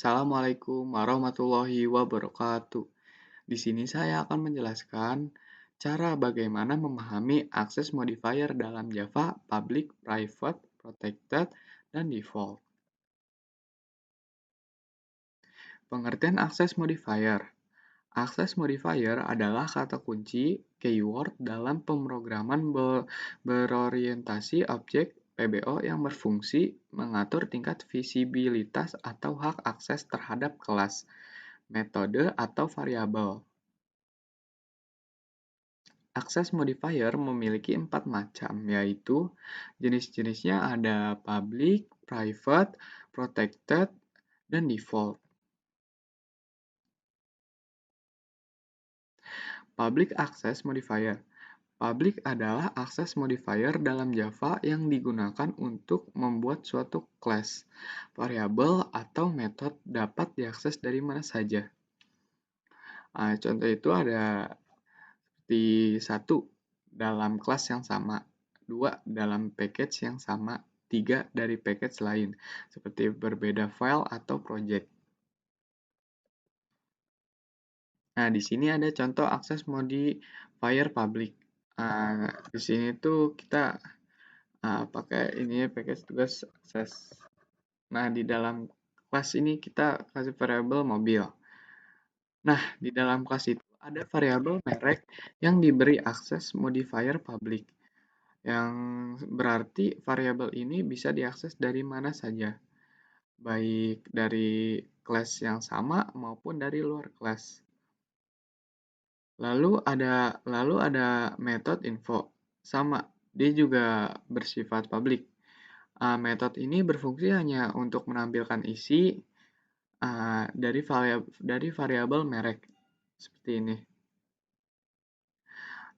Assalamualaikum warahmatullahi wabarakatuh. Di sini saya akan menjelaskan cara bagaimana memahami akses modifier dalam Java Public, Private, Protected, dan Default. Pengertian akses modifier. Akses modifier adalah kata kunci keyword dalam pemrograman berorientasi objek PBO yang berfungsi mengatur tingkat visibilitas atau hak akses terhadap kelas, metode, atau variabel. Akses modifier memiliki 4 macam, yaitu jenis-jenisnya ada public, private, protected, dan default. Public access modifier. Public adalah akses modifier dalam Java yang digunakan untuk membuat suatu class, variabel, atau metode dapat diakses dari mana saja. Contoh itu ada seperti 1 dalam kelas yang sama, 2 dalam package yang sama, 3 dari package lain, seperti berbeda file atau project. Nah, di sini ada contoh akses modifier public. Di sini tuh kita pakai ini package tugas akses. Nah, di dalam kelas ini kita kasih variabel mobil. Nah, di dalam kelas itu ada variabel merek yang diberi akses modifier public, yang berarti variabel ini bisa diakses dari mana saja, baik dari kelas yang sama maupun dari luar kelas. Lalu ada metode info, sama, dia juga bersifat public. Metode ini berfungsi hanya untuk menampilkan isi dari variabel merek, seperti ini.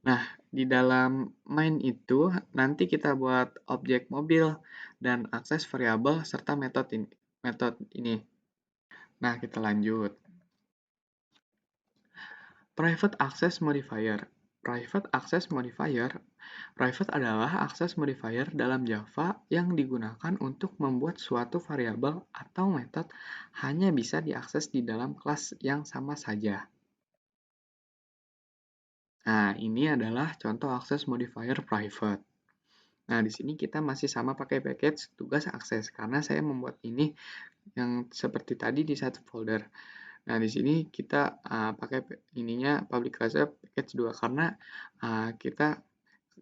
Nah, di dalam main itu nanti kita buat objek mobil dan akses variabel serta metode ini. Nah, kita lanjut. Private access modifier. Private access modifier. Private adalah akses modifier dalam Java yang digunakan untuk membuat suatu variabel atau metode hanya bisa diakses di dalam kelas yang sama saja. Nah, ini adalah contoh akses modifier private. Nah, di sini kita masih sama pakai package tugas akses karena saya membuat ini yang seperti tadi di satu folder. Nah, di sini kita pakai ininya public class-nya package 2 karena kita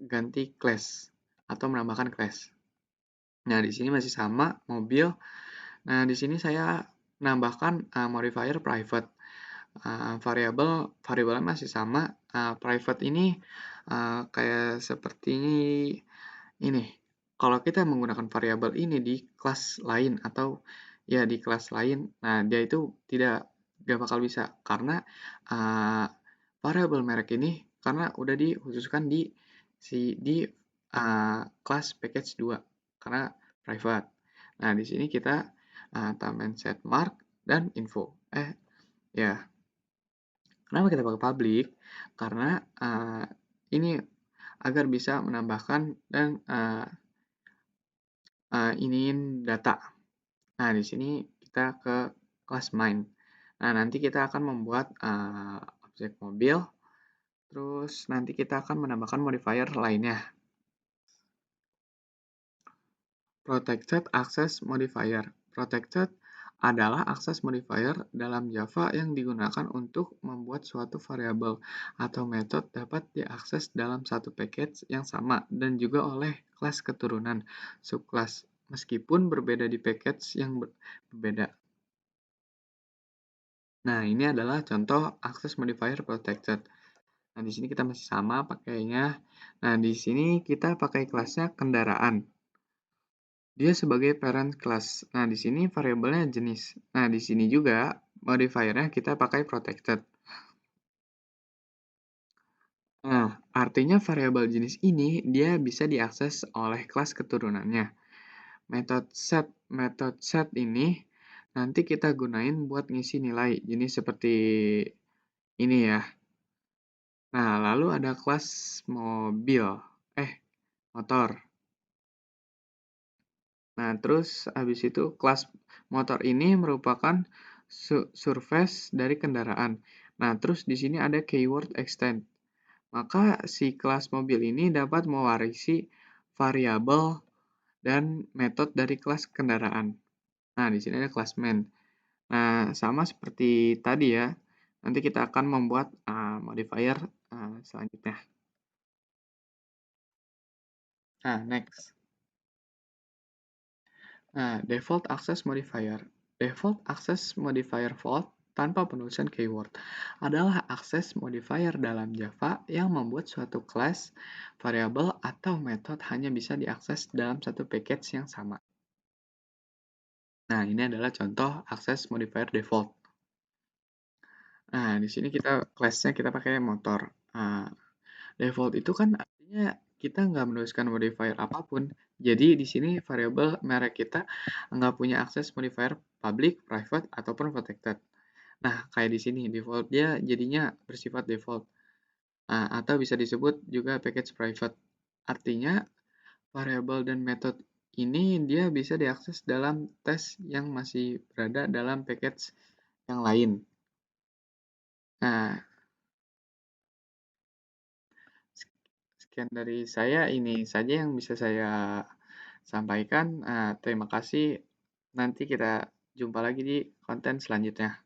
ganti class atau menambahkan class. Nah, di sini masih sama mobil. Nah, di sini saya menambahkan modifier private. Variabelnya masih sama. Private ini kayak seperti ini. Kalau kita menggunakan variabel ini di kelas lain atau ya di kelas lain, nah dia itu gak bakal bisa karena variabel merek ini karena udah dikhususkan di kelas package 2 karena private. Nah, di sini kita tambahin set mark dan info. Ya. Kenapa kita pakai public? Karena ini agar bisa menambahkan dan iniin data. Nah, di sini kita ke kelas main. Nah, nanti kita akan membuat objek mobil, terus nanti kita akan menambahkan modifier lainnya. Protected Access Modifier. Protected adalah akses modifier dalam Java yang digunakan untuk membuat suatu variabel atau metode dapat diakses dalam satu package yang sama dan juga oleh kelas keturunan subkelas, meskipun berbeda di package yang berbeda. Nah, ini adalah contoh akses modifier protected. Nah, di sini kita masih sama pakainya. Nah, di sini kita pakai kelasnya kendaraan. Dia sebagai parent class. Nah, di sini variabelnya jenis. Nah, di sini juga modifiernya kita pakai protected. Nah, artinya variabel jenis ini dia bisa diakses oleh kelas keturunannya. Method set ini nanti kita gunain buat ngisi nilai. Jadi seperti ini ya. Nah, lalu ada kelas motor. Nah, terus habis itu kelas motor ini merupakan surface dari kendaraan. Nah, terus di sini ada keyword extend. Maka si kelas mobil ini dapat mewarisi variabel dan metode dari kelas kendaraan. Nah, di sini ada kelas main. Nah, sama seperti tadi ya. Nanti kita akan membuat modifier selanjutnya. Nah, next. Nah, default access modifier. Default access modifier vault tanpa penulisan keyword adalah akses modifier dalam Java yang membuat suatu kelas, variabel, atau metode hanya bisa diakses dalam satu package yang sama. Nah, ini adalah contoh akses modifier default. Nah, di sini kita kelasnya kita pakai motor. Nah, default itu kan artinya kita nggak menuliskan modifier apapun. Jadi di sini variabel merek kita nggak punya akses modifier public, private, ataupun protected. Nah, kayak di sini default dia jadinya bersifat default. Nah, atau bisa disebut juga package private. Artinya variabel dan method ini dia bisa diakses dalam tes yang masih berada dalam package yang lain. Nah, sekian dari saya, ini saja yang bisa saya sampaikan. Terima kasih. Nanti kita jumpa lagi di konten selanjutnya.